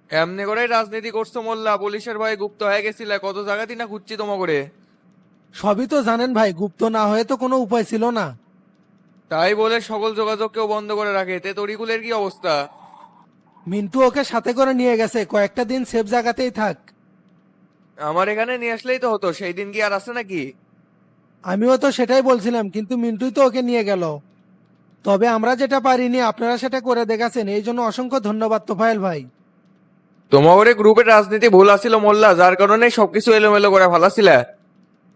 এমনি করেই রাজনীতি করছো মোল্লা, পুলিশের ভয়ে গুপ্ত হয়ে গেছিলে, কত জায়গাতেই না খুঁজছি তোমা করে। সবই তো জানেন ভাই, গুপ্ত না হয়ে তো কোনো উপায় ছিল না। তাই বলে সকল যোগাযোগকেও বন্ধ করে রাখে, তে তরিকুলের কি অবস্থা? মিন্টু ওকে সাথে করে নিয়ে গেছে, কয়েকটা দিন সেফ জায়গাতেই থাক। আমার এখানে নিয়ে আসলেই তো হতো, সেই দিন কি আর আছে নাকি? আমিও তো সেটাই বলছিলাম, কিন্তু মিন্টুই তো ওকে নিয়ে গেল। তবে আমরা যেটা পারিনি আপনারা সেটা করে দেখাছেন, এই জন্য অসংখ্য ধন্যবাদ তোফায়েল ভাই। তোমার গ্রুপের রাজনীতি ভুল আছিল মোল্লা, যার কারণে সবকিছু এলোমেলো করে ফেলাছিলে।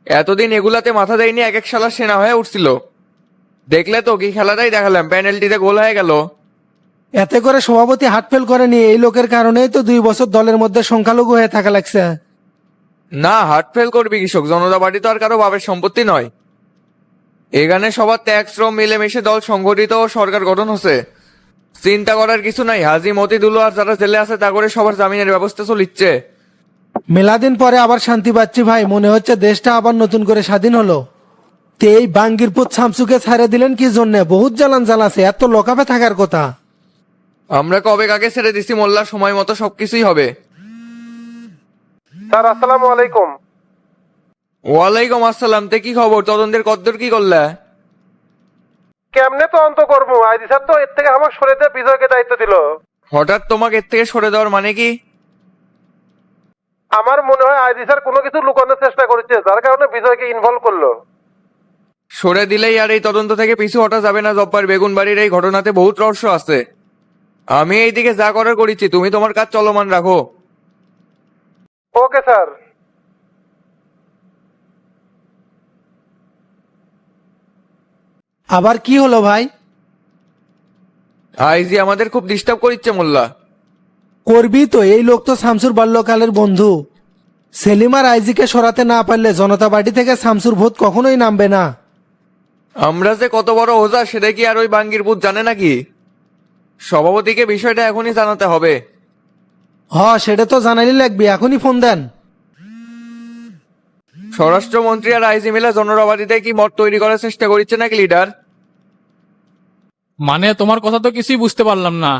এতদিন এগুলাতে মাথা দেয়নি, এক এক শালা সেনা হয়ে উঠছিল। দেখলে তো কি খেলাটাই দেখালাম, পেনাল্টিতে গোল হয়ে গেল। এতে করে সভাপতি হার্ট ফেল করেনি, এই লোকের কারণেই তো 2 বছর দলের মধ্যে সংখ্যালঘু হয়ে থাকা লাগছে। না, হার্ট ফেল করবি কৃষক, জনতা পার্টি তো আর কারো বাপের সম্পত্তি নয়। এখানে সবার ত্যাগ শ্রম মিলেমিশে দল সংগঠিত ও সরকার গঠন হচ্ছে। চিন্তা করার কিছু নাই, হাজি মতিদুল্লো আর যারা জেলে আছে তা করে সবার জামিনের ব্যবস্থা চলিচ্ছে। মেলাদিন পরে আবার শান্তি পাচ্ছি ভাই, মনে হচ্ছে দেশটা আবার নতুন করে স্বাধীন হলো। তে এই বাঙ্গিরপুর শামসুকে ছাড়ে দিলেন কি জন্য? বহুত জ্বালান জ্বালাছে, এত লোকাপে থাকার কথা। আমরা কবে কাকে ছেড়ে দিছি মোল্লা, সময় মতো সবকিছুই হবে। স্যার আসসালামু আলাইকুম। ওয়ালাইকুম আসসালাম, তে কি খবর? তদন্তের কদ্দূর কি করলে? কেমনে তো অন্ত করবো, আইডি স্যার তো এর থেকে আমাকে সরে দিয়ে বিজয়কে দায়িত্ব দিল। হঠাৎ তোমাকে এর থেকে সরে দেওয়ার মানে কি? আমার মনে হয় আইডি স্যার কোনো কিছু লুকানোর চেষ্টা করেছে, যার কারণে বিজয়কে ইনভলভ করলো। সরে দিলেই আর এই তদন্ত থেকে পিছু হটা যাবে না জব্বার। বেগুনবাড়ির এই ঘটনাতে বহুত রহস্য আছে। আমি এইদিকে যা করার করেছি, তুমি তোমার কাজ চলমান রাখো। Okay sir. আবার কি হলো ভাই? আইজি আমাদের খুব ডিস্টার্ব করিচ্ছে মোল্লা। করবি তো, এই লোক তো শামসুর বাল্যকালের বন্ধু। সেলিম আর আইজিকে সরাতে না পারলে জনতা পার্টি থেকে শামসুর ভোট কখনোই নামবে না। আমরা যে কত বড় ওজা সেটা কি আর ওই বাঙ্গির পুত জানে নাকি? সভাপতিকে বিষয়টা এখনই জানাতে হবে। সেটা তো জানাইলে লাগবে, এখনই ফোন দেন। স্বরাষ্ট্রমন্ত্রী আর আইজি মিলে জনরাবাদীতে কি মত তৈরি করার চেষ্টা করছে নাকি লিডার? মানে তোমার কথা তো কিছুই বুঝতে পারলাম না।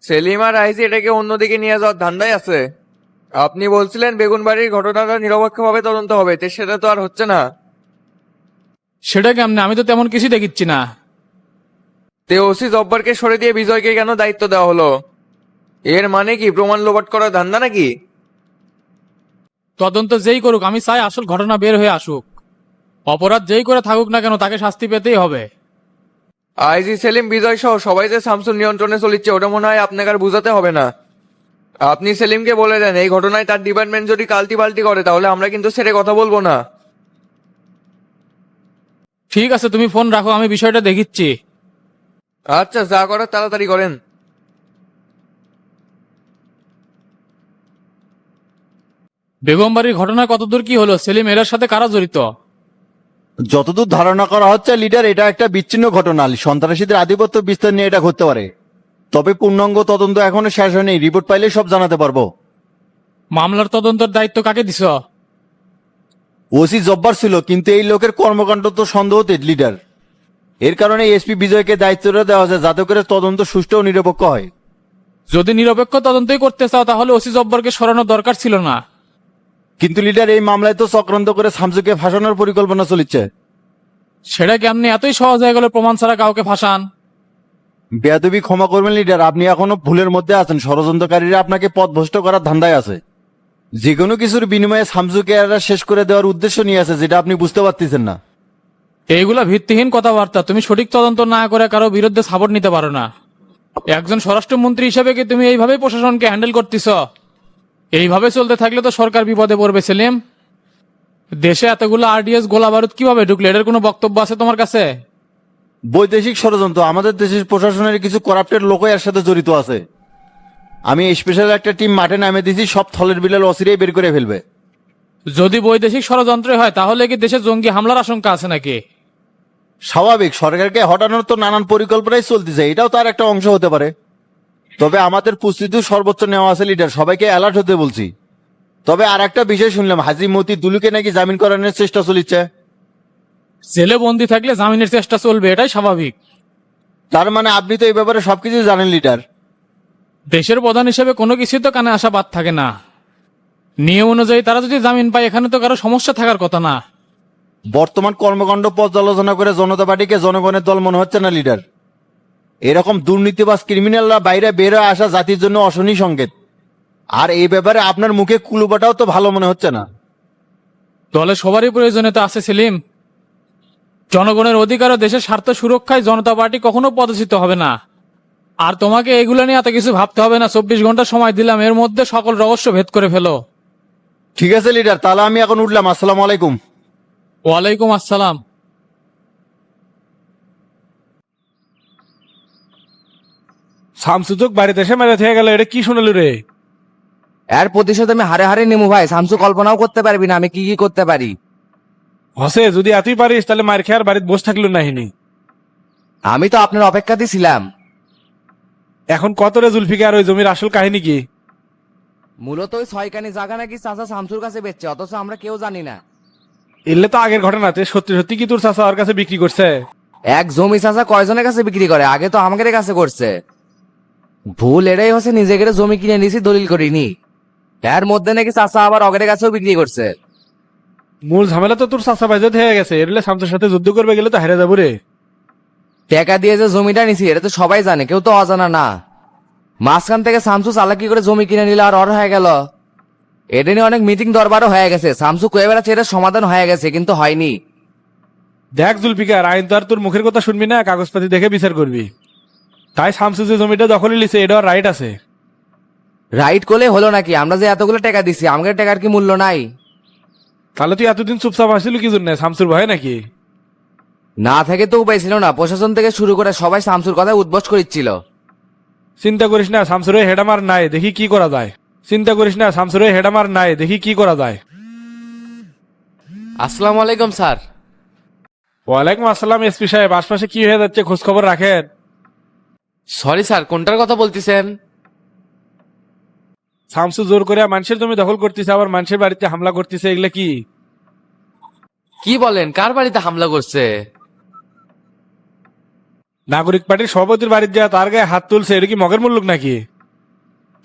সেলিম আর আইজি এটাকে অন্যদিকে নিয়ে যাওয়ার ধান্দায় আছে। আপনি বলছিলেন বেগুনবাড়ির ঘটনাটা নিরপেক্ষভাবে তদন্ত হবে, তো সেটা তো আর হচ্ছে না। সেটা কেমনে? আমি তো তেমন কিছু দেখিচ্ছি না। তে ওসি জব্বারকে সরে দিয়ে বিজয়কে কেন দায়িত্ব দেওয়া হলো? এর মানে কি প্রমাণ লোপাট করার ধান্দা নাকি? তদন্ত যেই করুক, আমি চাই আসল ঘটনা বের হয়ে আসুক। অপরাধ যেই করে থাকুক না কেন, তাকে শাস্তি পেতেই হবে। আইজি সেলিম বিজয় সহ সবাই যে শামসুর নিয়ন্ত্রণে চলিচ্ছে, ওটা মনে হয় আপনাকে আর বুঝাতে হবে না। আপনি সেলিমকে বলে দেন এই ঘটনায় তার ডিপার্টমেন্ট যদি কালটি পাল্টি করে তাহলে আমরা কিন্তু ছেড়ে কথা বলবো না। ঠিক আছে, তুমি ফোন রাখো, আমি বিষয়টা দেখিচ্ছি। আচ্ছা, যা করার তাড়াতাড়ি করেন। বেগমবাড়ির ঘটনা কতদূর কি হলো? সেলিম এর সাথে কারা জড়িত? যতদূর ধারণা করা হচ্ছে লিডার, এটা একটা বিচ্ছিন্ন ঘটনা, সন্ত্রাসীদের আধিপত্য বিস্তার নিয়ে এটা ঘটতে পারে। তবে পূর্ণাঙ্গ তদন্ত এখনো শেষ হয়নি, রিপোর্ট পাইলে সব জানাতে পারবো। মামলার তদন্তের দায়িত্ব কাকে দিছ? ওসি জব্বার ছিল, কিন্তু এই লোকের কর্মকাণ্ড তো সন্দেহতে লিডার। এর কারণে এসপি বিজয়কে দায়িত্বটা দেওয়া যায়, যাতে করে তদন্ত সুষ্ঠু ও নিরপেক্ষ হয়। যদি নিরপেক্ষ তদন্তই করতে চাও তাহলে ওসি জব্বরকে সরানোর দরকার ছিল না। কিন্তু লিডার, এই মামলায় তো চক্রান্ত করে শামসুকে ফাঁসানোর পরিকল্পনা চলছে। সেটা কেমনি এতই সহজ হয়ে গেল প্রমাণ ছাড়া কাউকে ফাঁসান? বেয়াদবি ক্ষমা করবেন লিডার, আপনি এখনো ভুলের মধ্যে আছেন। ষড়যন্ত্রকারীরা আপনাকে পথভ্রষ্ট করার ধান্দায় আছে। যে কোনো কিছুর বিনিময়ে শামসুকে এরা শেষ করে দেওয়ার উদ্দেশ্য নিয়ে আছে, যেটা আপনি বুঝতে পারতেছেন না। এইগুলা ভিত্তিহীন কথাবার্তা। তুমি সঠিক তদন্ত না করে কারো বিরুদ্ধে সাপোর্ট নিতে পারো না। একজন স্বরাষ্ট্রমন্ত্রী হিসেবে কি তুমি এইভাবেই প্রশাসনকে হ্যান্ডেল করতেছ? এইভাবে চলতে থাকলে তো সরকার বিপদে পড়বে সেলিম। দেশে এতগুলো আরডিএস গোলা বারুদ কিভাবে ঢুকলে, এটার কোনো বক্তব্য আছে তোমার কাছে? বৈদেশিক ষড়যন্ত্র, আমাদের দেশের প্রশাসনের কিছু করাপ্টেড লোকও এর সাথে জড়িত আছে। আমি স্পেশাল একটা টিম মাঠে নামে দিয়েছি, সব থলের বিলাল অচিরেই বের করে ফেলবে। যদি বৈদেশিক ষড়যন্ত্র হয় তাহলে কি দেশে জঙ্গি হামলার আশঙ্কা আছে নাকি? স্বাভাবিক, সরকারকে হটানোর তো নানান পরিকল্পনাই চলতেছে, এটাও তার একটা অংশ হতে পারে। তবে আমাদের প্রস্তুতি সর্বোচ্চ নেওয়া আছে লিডার, সবাইকে অ্যালার্ট হতে বলছি। তবে আর একটা বিষয় শুনলাম, হাজি মতি দুলুকে নাকি জামিন করানোর চেষ্টা চলছে। জেলে বন্দি থাকলে জামিনের চেষ্টা চলবে, এটাই স্বাভাবিক। তার মানে আপনি তো এই ব্যাপারে সবকিছু জানেন লিডার। দেশের প্রধান হিসেবে কোনো কিছুই তো কানে আসা বাদ থাকে না। নিয়ম অনুযায়ী তারা যদি জামিন পায় এখানে তো কারো সমস্যা থাকার কথা না। বর্তমান কর্মকাণ্ড পর্যালোচনা করে জনতা পার্টিকে জনগণের দল মনে হচ্ছে না লিডার। এরকম দুর্নীতিবাজ ক্রিমিনালরা বাইরে বের হয়ে আসা জাতির জন্য অশনি সংকেত। আর এই ব্যাপারে আপনার মুখে কুলুবাটাও তো ভালো মনে হচ্ছে না। দলে সবারই প্রয়োজনীয়তা আছে সেলিম। জনগণের অধিকার ও দেশের স্বার্থ সুরক্ষায় জনতা পার্টি কখনো পদচ্যুত হবে না। আর তোমাকে এগুলো নিয়ে এত কিছু ভাবতে হবে না। 24 ঘন্টা সময় দিলাম, এর মধ্যে সকল রহস্য ভেদ করে ফেলো। ঠিক আছে লিডার, তাহলে আমি এখন উঠলাম। আসসালামু আলাইকুম। ওয়ালাইকুম আসসালাম। শামসুযোগ বাড়িতে এসে মেরে থেকে গেল, এটা কি শুনলি রে? এর প্রতিশোধ আমি হারে হারে নেবো ভাই। শামসু কল্পনাও করতে পারবি না আমি কি কি করতে পারি। হসে যদি এতই পারিস তাহলে মার খেয়ে আর বাড়িতে বসে থাকলো নাহিনি। আমি তো আপনার অপেক্ষাতেই ছিলাম। এখন কত রে জুলফিকার, ওই জমির আসল কাহিনী কি? মূলত ওই ছয়কানি জায়গা নাকি চাচা শামসুর কাছে বেচছে, অথচ আমরা কেউ জানি না। এলে তো আগের ঘটনাতে সত্যি সত্যি কি তোর চাচা ওর কাছে বিক্রি করছে? এক জমি চাচা কয়জনের কাছে বিক্রি করে? আগে তো আমাদের কাছে করছে। ভুল এটাই হচ্ছে নিজেকে জমি কিনে নিয়েছি, দলিল করিনি। এর মধ্যে নাকি চাচা আবার অগের কাছেও বিক্রি করছে। মূল ঝামেলা তো তোর চাচা বাইজত হয়ে গেছে। এরলে শামসুর সাথে যুদ্ধ করবে গেলে তো হারে যাবো রে। টাকা দিয়ে যে জমিটা নিছি এটা তো সবাই জানে, কেউ তো অজানা না। মাঝখান থেকে শামসু চালাকি করে জমি কিনে নিল আর হয়ে গেল। এটা নিয়ে অনেক মিটিং দরবারও হয়ে গেছে। শামসু কয়ে বেড়াচ্ছে এটা সমাধান হয়ে গেছে, কিন্তু হয়নি। দেখ জুলফিকার, আইন তো আর তোর মুখের কথা শুনবি না, কাগজপাতি দেখে বিচার করবি। তাই শামসু যে জমিটা দখলে লিছে এটা রাইট আছে। রাইট করলে হলো নাকি? আমরা যে এতগুলো টাকা দিছি, আমাদের টাকার কি মূল্য নাই? তাহলে তুই এতদিন চুপচাপ আসিল কি জন্য? শামসুর ভয় নাকি? না থেকে তো উপায় ছিল না। প্রশাসন থেকে শুরু করে সবাই শামসুর কথা উদ্বোস করিচ্ছিল। চিন্তা করিস না, শামসুর হেডামার নাই, দেখি কি করা যায়। চিন্তা করিস না, শামসুর হেডামার নাই, দেখি কি করা যায়। আসসালামু আলাইকুম স্যার। ওয়ালাইকুম আসসালাম। এসপি সাহেব, আশপাশে কি হয়ে যাচ্ছে খোঁজ খবর রাখেন। সরি স্যার, কোনটার কথা বলতেছেন? শামসু জোর করে মানুষের জমি দখল করতেছে, আবার মানুষের বাড়িতে হামলা করতেছে, এগুলা কি? কি বলেন? কার বাড়িতে হামলা করছে? নাগরিক পার্টির সভাপতির বাড়িতে যা তার গায়ে হাত তুলছে, এটা কি মগের মুল্লুক নাকি?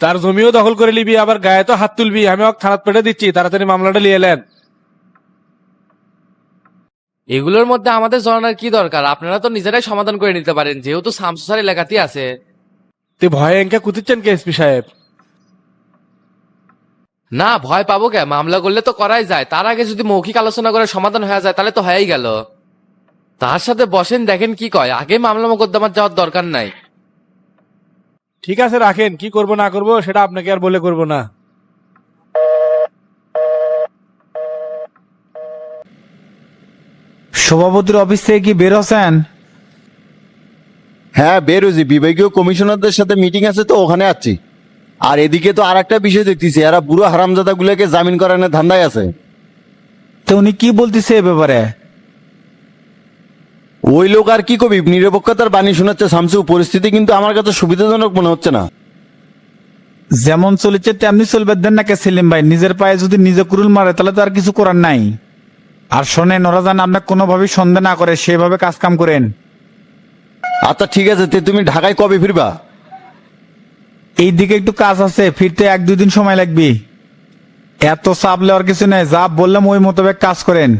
তার জমিও দখল করে নিবি, আবার গায়ে তো হাত তুলবি। আমি ওকে থানাত পেটে দিচ্ছি, তাড়াতাড়ি মামলাটা নিয়ে এলেন। এগুলোর মধ্যে আমাদের জানার কি দরকার? আপনারা তো নিজেরাই সমাধান করে নিতে পারেন, যেহেতু শামসু স্যার এলাকাতেই আছে। তুই ভয়ে এঙ্কা কুতিচ্ছেন কে এসপি সাহেব? না, ভয় পাবো কে? মামলা করলে তো করাই যায়। তার আগে যদি মৌখিক আলোচনা করে সমাধান হয়ে যায় তাহলে তো হয়েই গেল। তার সাথে বসেন, দেখেন কি কয়। আগে মামলা মোকদ্দমার যাওয়ার দরকার নাই। ঠিক আছে রাখেন, কি করব না করব সেটা আপনাকে আর বলে করব না। সভাপতির অফিস থেকে কি বের হচ্ছেন? হ্যাঁ বেরোজি, বিভাগীয় কমিশনারদের সাথে মিটিং আছে তো ওখানে আছি। আর এদিকে তো আর একটা বিষয় দেখতেছি, এরা বুড়ো হারামজাদা গুলোকে জামিন করানোর ধান্দায় আছে। তো উনি কি বলতেছে এ ব্যাপারে? ওই লোক আর কি কবি, নিরপেক্ষতার বাণী শোনাচ্ছে শামসু। পরিস্থিতি কিন্তু আমার কাছে সুবিধাজনক মনে হচ্ছে না। যেমন চলেছে তেমনি চলবে দেন নাকি সেলিম ভাই? নিজের পায়ে যদি নিজে কুরুল মারে তাহলে তো আর কিছু করার নাই। আর শোনেন, ওরা যেন আপনাকে কোনোভাবেই সন্দেহ না করে, সেভাবে কাজ কাম করেন। আচ্ছা ঠিক আছে, তুমি ঢাকায় কবে ফিরবা? এই দিকে একটু কাজ আছে, ফিরতে 1-2 দিন সময় লাগবে। এত চাপ লেওয়ার কিছু নেই, যা বললাম ওই মোতাবেক কাজ করেন।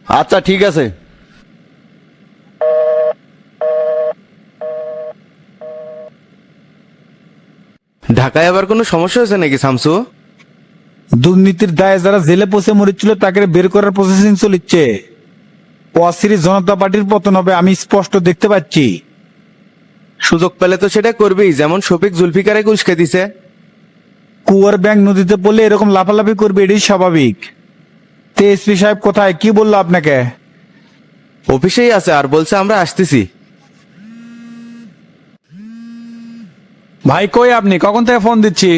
আচ্ছা ঠিক আছে। ঢাকায় আবার কোনো সমস্যা হয়েছে নাকি শামসু? দুর্নীতির দায়ে যারা জেলে পচে মরিচ্ছিল তাকে বের করার প্রসেসিং চলিচ্ছে। অস্থির জনতা পার্টির পতন হবে, আমি স্পষ্ট দেখতে পাচ্ছি। সুযোগ পেলে তো সেটা করবেই, যেমন শফিক জুলফিকারে উস্কে দিছে। কুয়ার ব্যাংক নদীতে পড়লে এরকম লাফালাফি করবে, এটাই স্বাভাবিক। তে এসপি সাহেব কোথায়, কি বললো আপনাকে? অফিসেই আছে, আর বলছে আমরা আসতেছি। ভাই কই আপনি? কখন থেকে ফোন দিচ্ছি।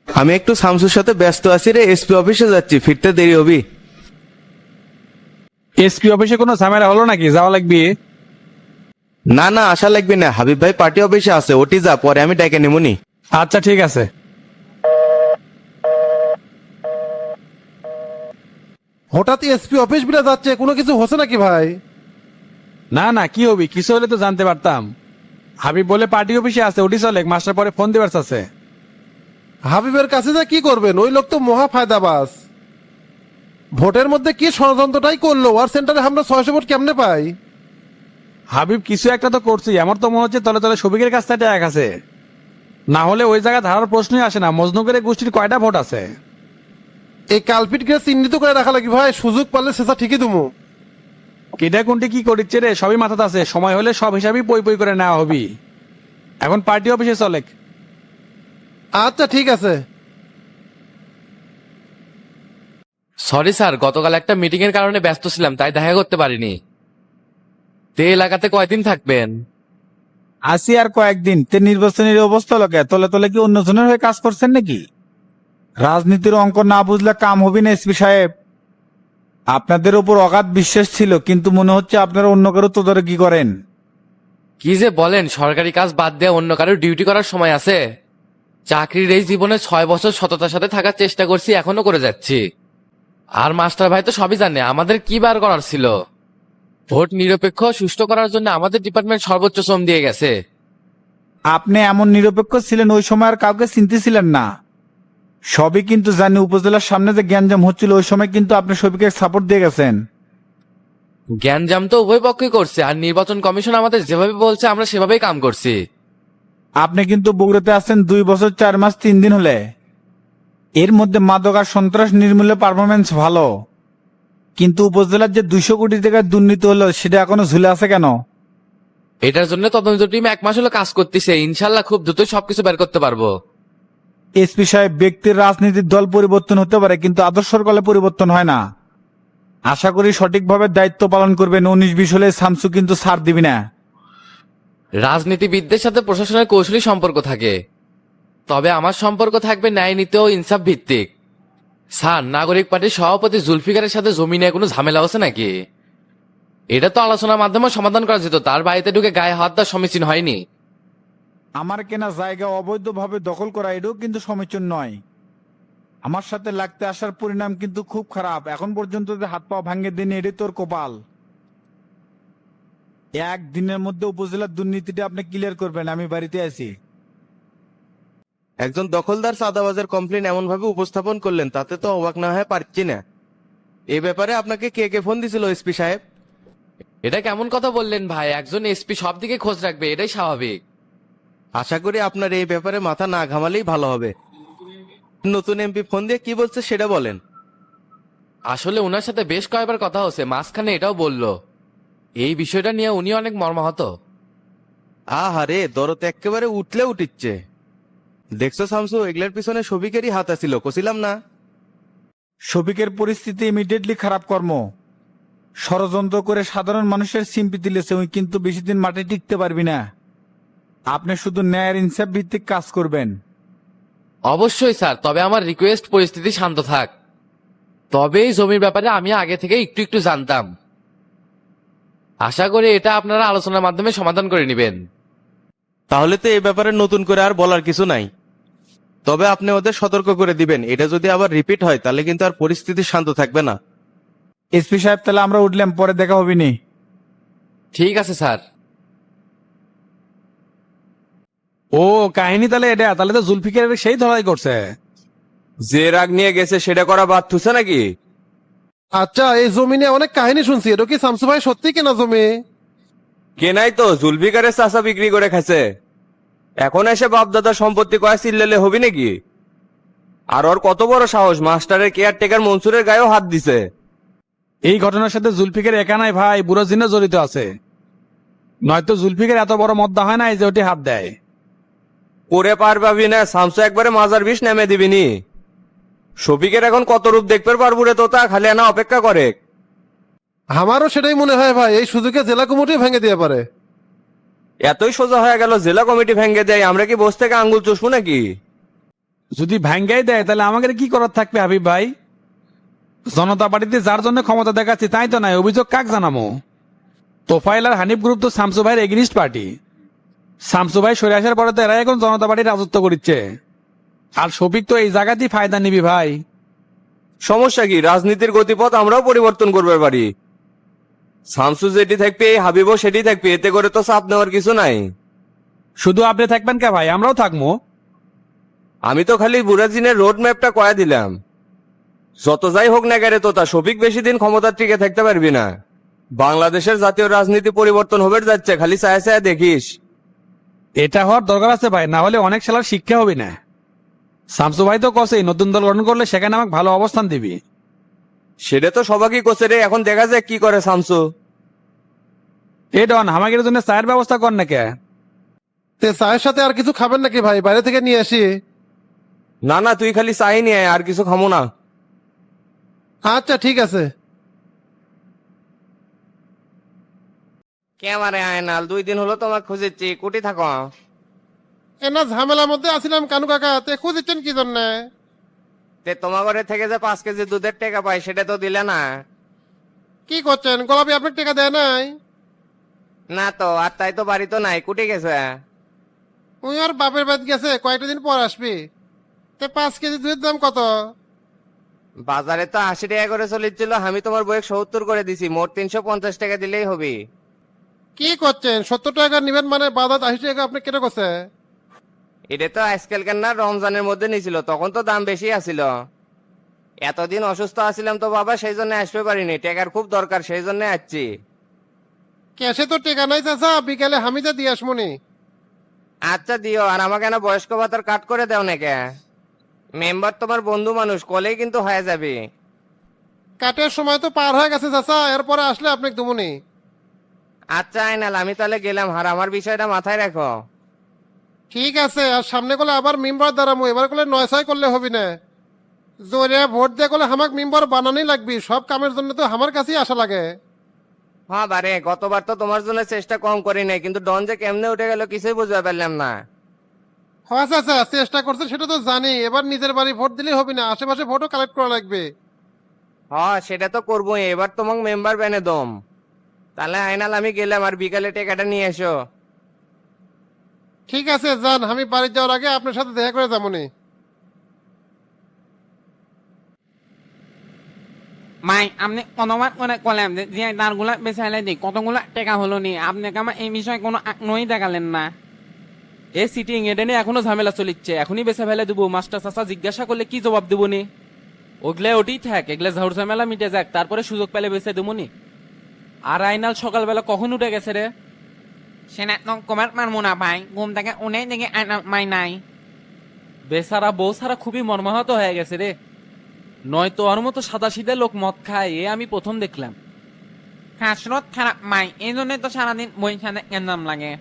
আমি একটু শামসুর সাথে ব্যস্ত আছি রে, এসপি অফিসে যাচ্ছি, ফিরতে দেরি হবি। এসপি অফিসে কোনো ঝামেলা হলো নাকি? যাওয়া লাগবে? না না, আশা লাগবে না। হাবিব ভাই পার্টি অফিসে আছে, ওটি যা, পরে আমি ডেকে নেবনি। আচ্ছা ঠিক আছে। হঠাৎ এসপি অফিস বিলে যাচ্ছে, কোনো কিছু হচ্ছে নাকি ভাই? না না, কি হবি, কিছু হলে তো জানতে পারতাম। হাবিব বলে পার্টি অফিসে আছে, ওটি চলে, মাস্টার পরে ফোন দেবার আছে। হাবিবের কাছে যা কি করবেন, ওই লোক তো মহা ফায়দাবাজ। ভোটের মধ্যে কি ষড়যন্ত্রটাই করলো, ওয়ার সেন্টারে আমরা 600 ভোট কেমনে পাই? হাবিব কিছু একটা তো করছি, আমার তো মনে হচ্ছে তলে তলে শফিকের কাছ থেকে এক আছে। না হলে ওই জায়গা ধারার প্রশ্নই আসে না। মজনুকের গোষ্ঠীর কয়টা ভোট আছে? এই কালপিটকে চিহ্নিত করে রাখা লাগি ভাই, সুযোগ পারলে সেটা ঠিকই দুমু। কেডা কোনটি কি করিচ্ছে রে, সবই মাথাতে আছে। সময় হলে সব হিসাবই পই পই করে নেওয়া হবি। এখন পার্টি অফিসে চলে। আচ্ছা ঠিক আছে। সরি স্যার, গতকাল একটা মিটিং এর কারণে ব্যস্ত ছিলাম, তাই দেখা করতে পারিনি। তে এলাকাতে কয়দিন থাকবেন? আসি আর কয়েকদিন। তে নির্বাচনের অবস্থা লোকে তলে তলে কি অন্যজনের হয়ে কাজ করছেন নাকি? রাজনীতির অঙ্ক না বুঝলে কাম হবি না এসপি সাহেব। আপনাদের উপর অগাধ বিশ্বাস ছিল, কিন্তু মনে হচ্ছে আপনারা অন্য কারো তদারকি করেন। কি যে বলেন, সরকারি কাজ বাদ দিয়ে অন্য কারো ডিউটি করার সময় আছে? চাকরির এই জীবনে 6 বছর সততার সাথে থাকার চেষ্টা করছি, এখনো করে যাচ্ছি। আর মাস্টার ভাই তো সবই জানে আমাদের কি বার করার ছিল। ভোট নিরপেক্ষ সুষ্ঠু করার জন্য আমাদের ডিপার্টমেন্ট সর্বোচ্চ শ্রম দিয়ে গেছে। আপনি এমন নিরপেক্ষ ছিলেন, ওই সময় আর কাউকে চিনতেছিলেন না। সবই কিন্তু জানি, উপজেলার সামনে যে গ্যাঞ্জাম হচ্ছিল ওই সময় কিন্তু আপনি সবিকে সাপোর্ট দিয়ে গেছেন। জ্ঞানজাম তো উভয় পক্ষই করছে, আর নির্বাচন কমিশন আমাদের যেভাবে বলছে আমরা সেভাবেই কাম করছি। আপনি কিন্তু বগুড়াতে আছেন 2 বছর 4 মাস 3 দিন হলে। এর মধ্যে মাদক আর সন্ত্রাস নির্মূলে পারফরমেন্স ভালো, কিন্তু উপজেলার যে 200 কোটি টাকার দুর্নীতি হলো সেটা এখনো ঝুলে আছে কেন? এটার জন্য তদন্ত টিম 1 মাস হলো কাজ করতেছে, ইনশাল্লাহ খুব দ্রুতই সবকিছু বের করতে পারবো। এসপি সাহেব, ব্যক্তির রাজনীতির দল পরিবর্তন হতে পারে, কিন্তু আদর্শর কলে পরিবর্তন হয় না। আশা করি সঠিকভাবে দায়িত্ব পালন করবেন। 19-20 হলে শামসু কিন্তু ছাড় দিবি না। রাজনীতিবিদদের সাথে প্রশাসনের কৌশলী সম্পর্ক থাকে, তবে আমার সম্পর্ক থাকবে ন্যায় নীতি ও ইনসাফ ভিত্তিক। স্যার, নাগরিক পার্টির সভাপতি জুলফিকারের সাথে জমি নিয়ে কোনো ঝামেলা হচ্ছে নাকি? এটা তো আলোচনার মাধ্যমে সমাধান করা যেত, তার বাড়িতে ঢুকে গায়ে হাত দেওয়া সমীচীন হয়নি। আমার কেনা জায়গা অবৈধভাবে দখল করা এটাও কিন্তু সমীচীন নয়। আমার সাথে লাগতে আসার পরিণাম কিন্তু খুব খারাপ। এখন পর্যন্ত যে হাত পা ভাঙে দিন, এটাই তোর কপাল। একদিনের মধ্যে উপজেলার দুর্নীতিটা আপনি ক্লিয়ার করবেন, আমি বাড়িতে আছি। একজন দখলদার চাঁদাবাজের কমপ্লেন এমন ভাবে উপস্থাপন করলেন, তাতে তো অবাক না হয়ে পারছি না। এ ব্যাপারে আপনাকে কে কে ফোন দিছিল এসপি সাহেব? এটা কেমন কথা বললেন ভাই? একজন এসপি সব দিকে খোঁজ রাখবে, এটাই স্বাভাবিক। আশা করি আপনার এই ব্যাপারে মাথা না ঘামালেই ভালো হবে। নতুন এমপি ফোন দিয়ে কি বলছে সেটা বলেন। আসলে ওনার সাথে বেশ কয়েকবার কথা হচ্ছে, মাঝখানে এটাও বলল। এই বিষয়টা নিয়ে উনি অনেক মর্মাহত। আহারে, দরদ একেবারে উঠলে উঠিচ্ছে। দেখছো শামসু, এগুলোর পিছনে সবিকেরই হাত আছিল, কছিলাম না? শফিকের পরিস্থিতি ইমিডিয়েটলি খারাপ। কর্ম ষড়যন্ত্র করে সাধারণ মানুষের সিম্পিতি লেছে, ওই কিন্তু বেশি দিন মাঠে টিকতে পারবি না। আপনি শুধু ন্যায়ের ইনসাফ ভিত্তিক কাজ করবেন। অবশ্যই স্যার, তবে আমার রিকোয়েস্ট পরিস্থিতি শান্ত থাক। তবে এই জমির ব্যাপারে আমি আগে থেকে একটু একটু জানতাম। আশা করি এটা আপনারা আলোচনার মাধ্যমে সমাধান করে নেবেন। তাহলে তো এই ব্যাপারে নতুন করে আর বলার কিছু নাই। তবে আপনি ওদের সতর্ক করে দিবেন, এটা যদি আবার রিপিট হয় তাহলে কিন্তু আর পরিস্থিতি শান্ত থাকবে না। এসপি সাহেব, তাহলে আমরা উঠলাম, পরে দেখা হবে নি। ঠিক আছে স্যার। ও কাহিনী তাহলে এটা, তাহলে তো জুলফিকারের সেই ধরাই করছে। যে রাগ নিয়ে গেছে সেটা করা বাদ থুছে নাকি? আচ্ছা, এই জমি নিয়ে অনেক কাহিনী শুনছি, এটা কি শামসু ভাই সত্যি কেনা জমি? কেনাই তো, জুলফিকারের চাচা বিক্রি করে খাইছে। এখন এসে বাপ দাদা সম্পত্তি কয়া চিল্লেলে হবি নাকি? আর ওর কত বড় সাহস, মাস্টারের কেয়ারটেকার মনসুরের গায়েও হাত দিছে। এই ঘটনার সাথে জুলফিকার একা নাই ভাই, বুড়ো জিনে জড়িত আছে। নয়তো জুলফিকার এত বড় মদ্দা হয় না যে ওটি হাত দেয়। করে পার পাবি না, শামসু একবারে মাজার বিষ নেমে দিবিনি। শফিকের এখন কত রূপ দেখতে পারবো রে, তোতা খালি আনা অপেক্ষা করে। আমারও সেটাই মনে হয় ভাই, এই সুযোগে জেলা কমিটি ভেঙে দিয়ে পারে। এতই সোজা হয়ে গেল জেলা কমিটি ভেঙে দেয়, আমরা কি বসে থেকে আঙ্গুল চুষবো নাকি? যদি ভাঙ্গাই দেয় তাহলে আমাদের কি করার থাকবে হাবিব ভাই? জনতা পার্টিতে যার জন্য ক্ষমতা দেখাচ্ছি তাই তো নাই, অভিযোগ কাক জানামো? তোফাইল আর হানিফ গ্রুপ তো শামসু ভাইয়ের এগেনিস্ট পার্টি। শামসু ভাই সরে আসার পরে তো এরা এখন জনতা পার্টির রাজত্ব করছে। আর শফিক তো এই জায়গাতেই ফায়দা নিবি ভাই। সমস্যা কি? রাজনীতির গতিপথ আমরাও পরিবর্তন করবে পারি। শামসু যেটি থাকবে হাবিবও সেটি থাকবে, এতে করে তো চাপ নেওয়ার কিছু নাই। শুধু আপনি থাকবেন কে ভাই, আমরাও থাকবো। আমি তো খালি বুড়াজিনের রোড ম্যাপটা কয়া দিলাম। যত যাই হোক না কেন তোতা, শফিক বেশি দিন ক্ষমতার টিকে থাকতে পারবি না। বাংলাদেশের জাতীয় রাজনীতি পরিবর্তন হবে যাচ্ছে, খালি ছায়া ছায়া দেখিস। এটা হওয়ার দরকার আছে ভাই, না হলে অনেক সালার শিক্ষা হবে না। শামসু ভাই তো কসেই নতুন দল গঠন করলে সেখানে আমাকে ভালো অবস্থান দিবি। সেটা তো সবাইকে কোচে রে, এখন দেখা যাক কি করে শামসু। এ ডন, আমাদের জন্য চায়ের ব্যবস্থা কর না কে? তে চায়ের সাথে আর কিছু খাবেন নাকি ভাই? বাইরে থেকে নিয়ে আসি। না না, তুই খালি চাই নিয়ে আয়, আর কিছু খামো না। আচ্ছা ঠিক আছে। কেমারে আয়নাল, 2 দিন হলো তোমাকে খুঁজেছি, কুটি থাকো? না ঝামেলার মধ্যে আছিলাম কানু কাকা, তে খুঁজেছেন কি জন্য? তে তোমার ঘরে থেকে যে 5 কেজি দুধের টাকা পাই সেটা তো দিলে না। কি করছেন? গোলাপি আপনার টাকা দেয় নাই? না তো, আর তাই তো বাড়ি তো নাই, কুটি গেছে। ওই আর বাপের বাদ গেছে, কয়েকটা দিন পর আসবি। তে 5 কেজি দুধের দাম কত? বাজারে তো 80 টাকা করে চলিছিল, আমি তোমার বইয়ে 70 করে দিছি, মোট 350 টাকা দিলেই হবে। কি করছেন? 70 টাকা নিবেন মানে বাজার 80 টাকা আপনি কেটে করছে? এটা তো আজকালকার না, রমজানের মধ্যে নিছিল, তখন তো দাম বেশি আছিল। এতদিন অসুস্থ আছিলাম তো বাবা, সেই জন্য আসতে পারিনি, টাকার খুব দরকার, সেই জন্য আসছি। ক্যাশে তো টাকা নাই চাচা, বিকালে হামিদা দিয়ে আসমনি। আচ্ছা দিও, আর আমাকে না বয়স্ক ভাতার কাট করে দাও নাকি? মেম্বার তোমার বন্ধু মানুষ, কলেই কিন্তু হয়ে যাবে। কাটের সময় তো পার হয়ে গেছে চাচা, এরপরে আসলে আপনি দুমুনি। আচ্ছা আইনাল, আমি তাহলে গেলাম, আর আমার বিষয়টা মাথায় রাখো। ঠিক আছে, আর সামনে করলে আবার মেম্বার দাঁড়ামো, এবার করলে 9-6 করলে হবি না। জোরে ভোট দিয়ে করলে আমাকে মেম্বার বানানোই লাগবি, সব কামের জন্য তো আমার কাছেই আসা লাগে। হ্যাঁ বারে, গতবার তো তোমার জন্য চেষ্টা কম করি নাই, কিন্তু ডন যে কেমনে উঠে গেল কিছুই বুঝতে পারলাম না। হ্যাঁ চাচা, চেষ্টা করছে সেটা তো জানি, এবার নিজের বাড়ি ভোট দিলেই হবি না, আশেপাশে ভোটও কালেক্ট করা লাগবে। হ্যাঁ সেটা তো করবোই, এবার তোমাকে মেম্বার বেনে দম। তাহলে আইনাল আমি গেলাম, আর বিকালে টাকাটা নিয়ে এসো। ঠিক আছে যান, আমি বাড়ি যাওয়ার আগে আপনার সাথে দেখা করে যাবনি। মাই আপনি কতবার করে কলেন যে তারগুলা বেছে হেলে দিই, কতগুলা টাকা হলো নি? আপনাকে আমার এই বিষয়ে কোনো আগ্রহই দেখালেন না। এ সিটিং এটা নিয়ে এখনো ঝামেলা চলিচ্ছে, এখনই বেছে ফেলে দেবো? মাস্টার চাচা জিজ্ঞাসা করলে কি জবাব দেবো নি? ওগুলা ওটি থাক, এগুলা ঝড় ঝামেলা মিটে যাক, তারপরে সুযোগ পেলে বেছে দেবো নি। আর আইনাল সকালবেলা কখন উঠে গেছে রে? সেটা তো কমার পারবো না ভাই, ঘুম থেকে উঠেই দেখে মাই নাই। বেচারা বউ সারা খুবই মর্মাহত হয়ে গেছে রে। নয়তো ওর মতো সাদা সিধে লোক মদ খায়, এ আমি প্রথম দেখলাম। খাসরত খারাপ মাই, এই জন্যই তো সারাদিন বই সাথে কেন্দ্রাম লাগে।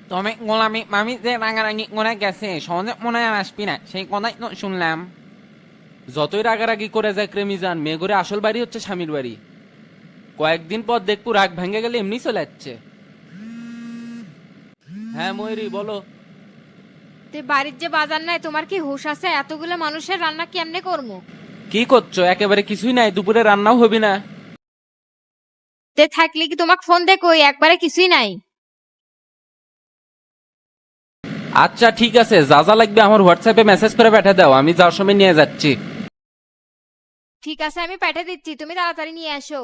তবে গোলামি মামি যে রাগারাগি করে গেছে, সহজে মনে আর আসবি না, সেই কথাই তো শুনলাম। যতই রাগারাগি করে যায় ক্রেমিজান, মেঘরে আসল বাড়ি হচ্ছে স্বামীর বাড়ি। কয়েকদিন পর দেখবো রাগ ভেঙে গেলে এমনি চলে যাচ্ছে। হ্যাঁ ময়ূরী বলো। তে বাড়ির যে বাজার নাই, তোমার কি হুঁশ আছে? এতগুলো মানুষের রান্না কেমনে করবো? কি করছো? একেবারে কিছুই নাই, দুপুরে রান্নাও হবি না। তে থাকলে কি তোমাকে ফোন দেখো, একবারে কিছুই নাই। আচ্ছা ঠিক আছে, যা যা লাগবে আমার হোয়াটসঅ্যাপে মেসেজ করে পাঠিয়ে দাও, আমি যাওয়ার সময় নিয়ে যাচ্ছি। ঠিক আছে, আমি পাঠিয়ে দিচ্ছি, তুমি তাড়াতাড়ি নিয়ে আসো।